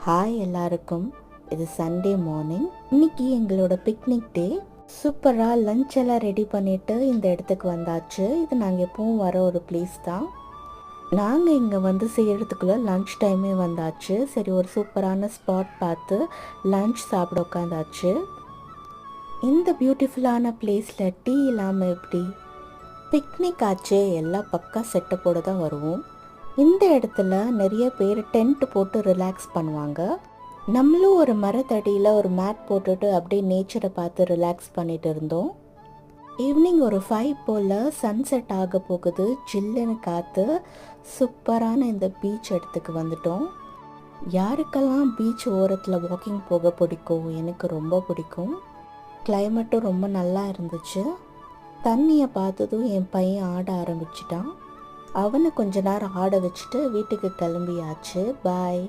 Hi எல்லாருக்கும். இது Sunday morning. இன்னைக்கு எங்களோட பிக்னிக் டே. சூப்பராக லஞ்ச் எல்லாம் ரெடி பண்ணிட்டு இந்த இடத்துக்கு வந்தாச்சு. இது நாங்கள் எப்பவும் வர ஒரு பிளேஸ் தான். நாங்கள் இங்கே வந்து செய்கிறதுக்குள்ளே லஞ்ச் டைமே வந்தாச்சு. சரி, ஒரு சூப்பரான ஸ்பாட் பார்த்து லஞ்ச் சாப்பிட உட்காந்தாச்சு. இந்த பியூட்டிஃபுல்லான பிளேஸில் டீ இல்லாமல் எப்படி? பிக்னிக் ஆச்சே, எல்லாம் பக்கா செட்டப்போடு தான் வருவோம். இந்த இடத்துல நிறைய பேர் டென்ட் போட்டு ரிலாக்ஸ் பண்ணுவாங்க. நம்மளும் ஒரு மரத்தடியில் ஒரு மேட் போட்டுட்டு அப்படியே நேச்சரை பார்த்து ரிலாக்ஸ் பண்ணிட்டு இருந்தோம். ஈவினிங் ஒரு 5 போல் சன்செட் ஆக போகுது. ஜில்லுன்னு காற்று. சூப்பரான இந்த பீச் இடத்துக்கு வந்துட்டோம். யாருக்கெல்லாம் பீச் ஓரத்தில் வாக்கிங் போக பிடிக்கும்? எனக்கு ரொம்ப பிடிக்கும். கிளைமேட்டும் ரொம்ப நல்லா இருந்துச்சு. தண்ணியை பார்த்ததும் என் பையன் ஆட ஆரம்பிச்சிட்டான். அவனை கொஞ்ச நேரம் ஆட வச்சுட்டு வீட்டுக்கு கிளம்பியாச்சு. பாய்.